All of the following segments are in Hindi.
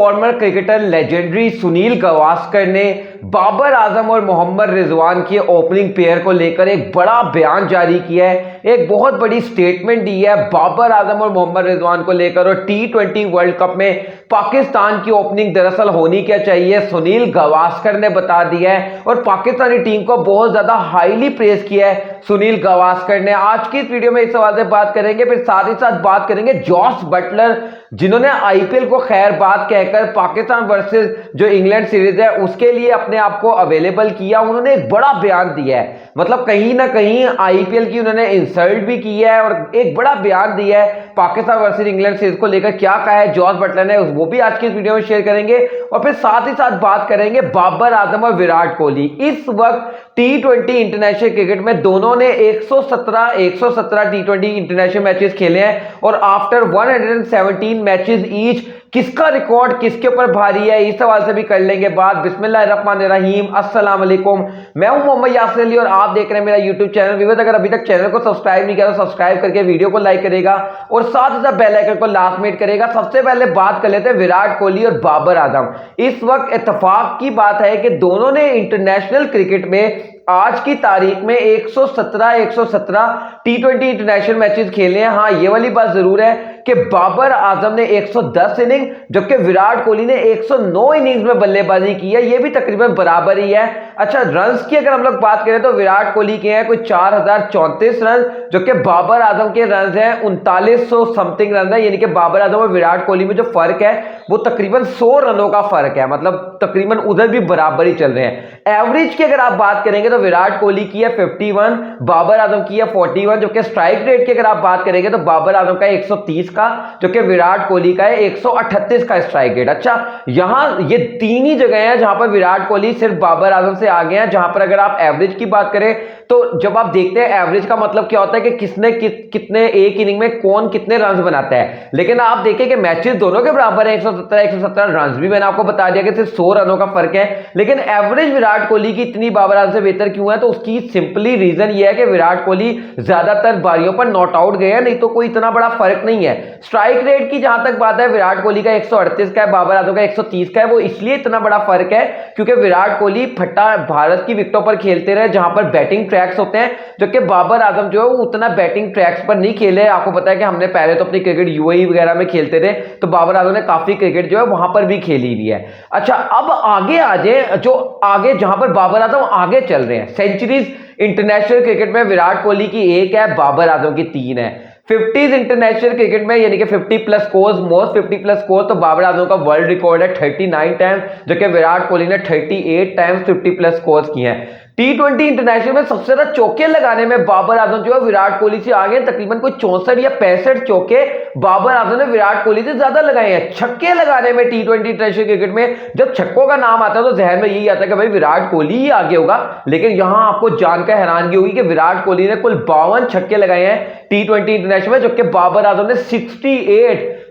Farmer cricketer legendary Sunil Gavaskar ने बाबर आजम और मोहम्मद रिजवान की ओपनिंग पेयर को लेकर एक बड़ा बयान जारी किया है। एक बहुत बड़ी स्टेटमेंट दी है बाबर आजम और मोहम्मद रिजवान को लेकर। और टी20 वर्ल्ड कप में पाकिस्तान की ओपनिंग दरअसल होनी क्या चाहिए, सुनील गावस्कर ने बता दिया है। और पाकिस्तानी टीम को बहुत ज्यादा हाईली प्रेज किया है सुनील गावस्कर ने। आज की इस वीडियो में इस सवाल से बात करेंगे, फिर साथ ही साथ बात करेंगे जॉस बटलर, जिन्होंने आईपीएल को खैर बात कहकर पाकिस्तान वर्सेस जो इंग्लैंड सीरीज है उसके लिए अपने आप को अवेलेबल किया। उन्होंने एक बड़ा बयान दिया है, मतलब कहीं ना कहीं आईपीएल की उन्होंने इंसल्ट भी की है और एक बड़ा बयान दिया है पाकिस्तान वर्सेस इंग्लैंड सीरीज को लेकर। क्या कहा है जॉस बटलर ने, वो भी आज की इस वीडियो में शेयर करेंगे। और फिर साथ ही साथ बात करेंगे बाबर आजम और विराट कोहली। इस वक्त टी20 इंटरनेशनल क्रिकेट में दोनों ने 117 टी20 इंटरनेशनल मैचेस खेले हैं और आफ्टर 117 मैचेस ईच किसका रिकॉर्ड किसके ऊपर भारी है, इस सवाल से भी कर लेंगे बात। बिस्मिल्लाहिर्रहमानिर्रहीम, अस्सलाम वालेकुम। मैं हूं मोहम्मद यासिर अली और आप देख रहे हैं मेरा यूट्यूब चैनल। व्यूअर्स, अगर अभी तक चैनल को सब्सक्राइब नहीं किया तो सब्सक्राइब करके वीडियो को लाइक करेगा और साथ ही साथ बेल आइकन को लास्ट में करेगा। सबसे पहले बात कर लेते हैं विराट कोहली और बाबर आजम। इस वक्त इत्तेफाक की बात है कि दोनों ने इंटरनेशनल क्रिकेट में आज की तारीख में 117 टी20 इंटरनेशनल मैचेस खेले हैं। हाँ, ये वाली बात जरूर है कि बाबर आजम ने 110 इनिंग जबकि विराट कोहली ने 109 इनिंग्स में बल्लेबाजी की है। ये भी तकरीबन बराबर ही है। अच्छा, रन्स की अगर हम लोग बात करें तो विराट कोहली के हैं कोई 4034 रन, जो कि बाबर आजम के रन हैं 3900 समथिंग रन है। यानी कि बाबर आजम और विराट कोहली में जो फर्क है वो तकरीबन 100 रनों का फर्क है, मतलब तकरीबन उधर भी बराबर ही चल रहे हैं। एवरेज की अगर आप बात करेंगे तो विराट कोहली की है 51, बाबर आजम की है 41। जो कि स्ट्राइक रेट की अगर आप बात करेंगे तो बाबर आजम का 130 का, जो कि विराट कोहली का है 138 का स्ट्राइक रेट। अच्छा, यहां ये तीन ही जगह हैं जहां पर विराट कोहली सिर्फ बाबर आजम से आगे हैं। जहां पर अगर आप एवरेज की बात करें तो जब आप देखते हैं एवरेज का मतलब क्या होता है कि किसने कितने एक इनिंग में कौन कितने रन बनाता है, लेकिन आप देखें कि मैचेस दोनों के बराबर है। 117 रन भी मैंने आपको बता दिया कि सिर्फ 100 रनों का फर्क है, लेकिन एवरेज विराट कोहली की इतनी बाबर आजम से बेहतर क्यों है? तो उसकी सिंपली रीजन ये है कि विराट कोहली ज्यादातर बारियों पर नॉट आउट गए हैं, नहीं तो कोई इतना बड़ा फर्क नहीं है। स्ट्राइक रेट की जहां तक बात है, विराट कोहली का 138 का है, बाबर आजम का 130 का है। वो इसलिए इतना बड़ा फर्क है क्योंकि विराट कोहली फट्टा भारत की विकेटों पर खेलते रहे जहां पर बैटिंग ट्रैक्स होते हैं, जो कि बाबर आजम जो है वो उतना बैटिंग ट्रैक्स पर नहीं खेले। आपको पता है कि हमने पहले तो अपनी क्रिकेट यूएई वगैरह में खेलते थे, तो बाबर आजम ने काफी क्रिकेट जो है वहां पर भी खेली हुई है। अच्छा, अब आगे आ जाए, जो आगे जहां पर बाबर आजम आगे चल रहे हैं सेंचुरीज इंटरनेशनल क्रिकेट में विराट कोहली की 1 है, बाबर आजम की 3 है। 50s इंटरनेशनल क्रिकेट में यानी कि 50 plus scores, most 50 plus score, तो बाबर आजम का वर्ल्ड रिकॉर्ड है 39 टाइम्स, जो कि विराट कोहली ने 38 टाइम्स 50 प्लस स्कोर्स किए हैं। टी20 इंटरनेशनल में सबसे ज्यादा चौके लगाने में बाबर आजम जो है विराट कोहली से आगे, तकरीबन कोई 64 या 65 चौके बाबर आजम ने विराट कोहली से ज्यादा लगाए हैं। छक्के लगाने में टी20 इंटरनेशनल क्रिकेट में जब छक्कों का नाम आता है तो जहन में यही आता है कि भाई विराट कोहली ही आगे होगा, लेकिन यहां आपको जानकर हैरानगी होगी कि विराट कोहली ने कुल 52 छक्के लगाए हैं टी20 इंटरनेशनल में, जबकि बाबर आजम ने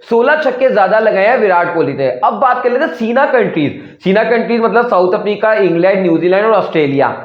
16 छक्के ज्यादा लगाए हैं विराट कोहली ने। अब बात कर लेते हैं सीना कंट्रीज मतलब साउथ अफ्रीका, इंग्लैंड, न्यूजीलैंड और ऑस्ट्रेलिया।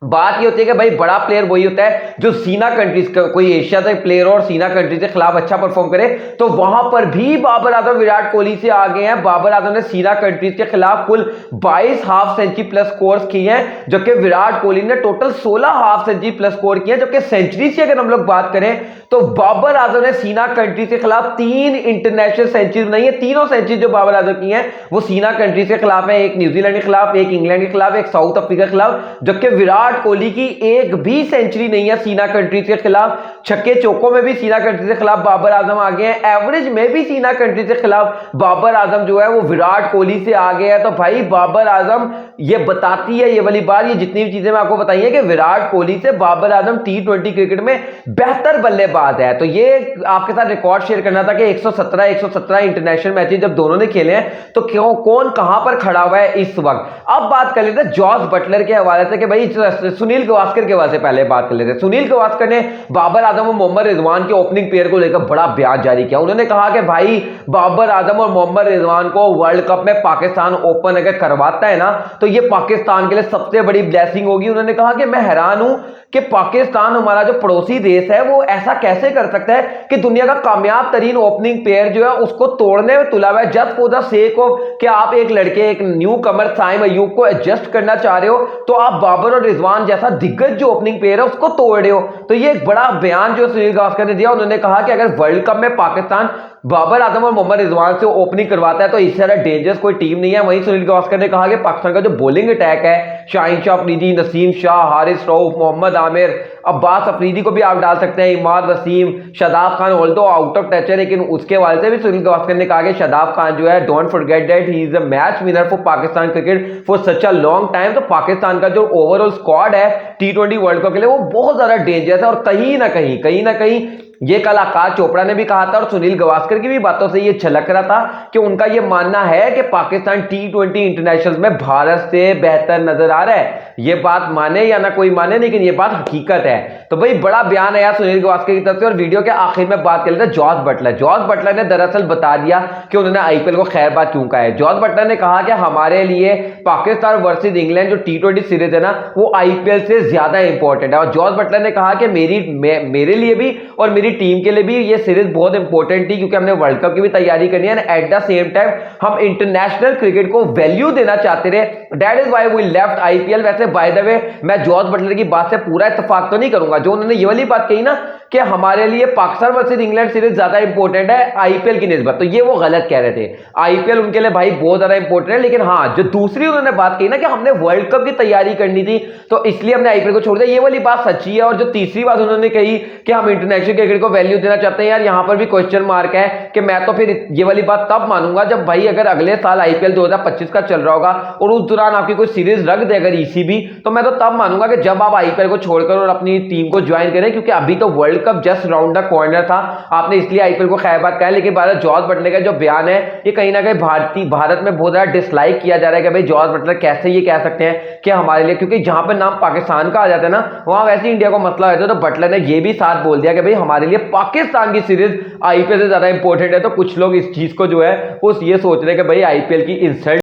बात ये होती है कि भाई बड़ा प्लेयर वही होता है जो सीना कंट्रीज का, कोई एशिया से प्लेयर और सीना कंट्रीज के खिलाफ अच्छा परफॉर्म करे, तो वहां पर भी बाबर आजम विराट कोहली से आगे हैं। बाबर आजम ने सीना कंट्रीज के खिलाफ कुल 22 हाफ सेंचुरी प्लस स्कोर्स किए हैं, जबकि विराट कोहली ने total 16 half century plus score किए हैं। जबकि सेंचुरी से अगर हम लोग बात करें तो बाबर आजम ने सीना कंट्रीज के खिलाफ 3 इंटरनेशनल सेंचुरी नहीं है, तीनों सेंचुरी जो बाबर आजम की हैं वो सीना कंट्रीज के खिलाफ है, एक न्यूजीलैंड के खिलाफ, एक इंग्लैंड के खिलाफ, एक साउथ अफ्रीका के खिलाफ। जबकि विराट कोहली की एक भी सेंचुरी नहीं है सीना कंट्रीज के खिलाफ। छक्के चौकों में भी सीना कंट्रीज के खिलाफ बाबर आजम आगे हैं, एवरेज में भी सीना कंट्रीज के खिलाफ बाबर आजम जो है वो विराट कोहली से आगे है। तो भाई बाबर आजम, ये बताती है ये वाली बात, ये जितनी भी चीजें मैं आपको बताई है कि विराट कोहली से बाबर आजम टी20 क्रिकेट में बेहतर बल्लेबाज है। तो ये आपके साथ रिकॉर्ड शेयर करना था कि 117 इंटरनेशनल मैचेस जब दोनों ने खेले हैं तो कौन कहां पर खड़ा हुआ है इस वक्त। अब बात कर लेते हैं जॉस बटलर के हवाले से कि भाई सुनील गावस्कर के वजह से पहले बात कर लेते हैं। सुनील गावस्कर ने बाबर आजम और मोहम्मद रिजवान के ओपनिंग पेयर को लेकर बड़ा बयान जारी किया। उन्होंने कहा कि भाई बाबर आजम और मोहम्मद रिजवान को वर्ल्ड कप में पाकिस्तान ओपन अगर करवाता है ना तो ये पाकिस्तान के लिए सबसे बड़ी ब्लेसिंग होगी। उन्होंने कहा कि मैं हैरान हूं कि पाकिस्तान हमारा जो पड़ोसी देश है वो ऐसा कैसे कर सकता है कि दुनिया का कामयाब तरीन ओपनिंग पेयर जो है उसको तोड़ने में तुला हुआ है just for the sake of कि आप एक लड़के एक न्यू कमर साइम अयूब को एडजस्ट करना चाह रहे हो, तो आप बाबर और रिजवान जैसा दिग्गज जो ओपनिंग पेयर है उसको तोड़ रहे हो। तो ये एक बड़ा बयान जो सुनील गावस्कर ने दिया। उन्होंने कहा कि अगर वर्ल्ड कप में पाकिस्तान बाबर आजम और मोहम्मद रिजवान से ओपनिंग करवाता है तो इससे ज्यादा डेंजरस कोई टीम नहीं है। वहीं सुनील गावस्कर ने कहा कि पाकिस्तान का जो बॉलिंग अटैक है, शाहीन शाह अफरीदी, नसीम शाह, हारिस रऊफ, मोहम्मद आमिर, अब्बास अफरीदी को भी आप डाल सकते हैं, Imad Wasim, Shadab Khan although out of touch है, लेकिन उसके वाले से भी सुनील गावस्कर ने कहा कि शादाब खान जो है don't forget that he is a match winner for Pakistan cricket for such a long time. तो पाकिस्तान का जो ओवरऑल स्क्वाड है T20 वर्ल्ड कप के लिए वो बहुत ज्यादा डेंजरस है। और कहीं ना कहीं ये कल आकाश चोपड़ा ने भी कहा था और सुनील गावस्कर की भी बातों से ये झलक रहा था कि उनका ये मानना है कि पाकिस्तान T20 इंटरनेशनल में भारत से बेहतर नजर आ रहा है। ये बात माने या ना कोई माने, लेकिन ये बात हकीकत है। तो भाई बड़ा बयान आया सुनील गावस्कर की तरफ से। और वीडियो के आखिर में बात कर लेते हैं जॉस बटलर। जॉस बटलर ने दरअसल बता दिया कि उन्होंने IPL को खैर बात क्यों कहा है। जॉस बटलर ने कहा कि हमारे लिए पाकिस्तान वर्सेज इंग्लैंड जो T20 सीरीज है ना वो IPL से ज्यादा इंपॉर्टेंट है। और जॉस बटलर ने कहा कि मेरे लिए भी और मेरी टीम के लिए भी ये सीरीज बहुत इंपॉर्टेंट थी क्योंकि हमने वर्ल्ड कप की भी तैयारी करनी है and at the same time हम इंटरनेशनल क्रिकेट को वैल्यू देना चाहते रहे। That is why we left IPL। वैसे बाय द वे मैं जॉस बटलर की बात से पूरा इत्तेफाक तो नहीं करूंगा। जो उन्होंने ये वाली बात कही ना कि हमारे लिए पाकिस्तान वर्सेज इंग्लैंड सीरीज ज्यादा इंपॉर्टेंट है IPL की निस्बत, तो ये वो गलत कह रहे थे। IPL उनके लिए भाई बहुत ज्यादा इंपॉर्टेंट है, लेकिन हाँ जो दूसरी उन्होंने बात कही ना कि हमने वर्ल्ड कप की तैयारी करनी थी तो इसलिए हमने IPL को छोड़ दिया, ये वाली बात सच्ची है। और जो तीसरी बात उन्होंने कही कि हम इंटरनेशनल क्रिकेट को वैल्यू देना चाहते हैं, यार यहां पर भी क्वेश्चन मार्क है कि मैं तो फिर ये वाली बात तब मानूंगा जब भाई अगर अगले साल IPL 2025 का चल रहा होगा और उस दौरान आपकी कोई सीरीज रख दे अगर ECB, तो मैं तो तब मानूंगा कि जब आप IPL को छोड़कर और अपनी टीम को ज्वाइन करें, क्योंकि अभी तो world cup just round the corner था। आपने इसलिए IPL को खैर बात कहा है। लेकिन बाद जॉर्ज बटलर का जो बयान है ये कहीं ना कहीं भारत में बहुत ज्यादा डिसलाइक किया जा रहा है कि भाई जॉर्ज बटलर कैसे ये कह सकते हैं कि हमारे लिए, क्योंकि जहां पर नाम पाकिस्तान का आ जाता है ना वहां वैसे इंडिया को मसला होता है। तो बटलर ने ये भी साथ बोल दिया कि भाई हमारे लिए पाकिस्तान की सीरीज IPL से ज्यादा इंपॉर्टेंट है। तो कुछ लोग इस चीज को जो है वो ये सोच रहे हैं कि भाई IPL की इंसल्ट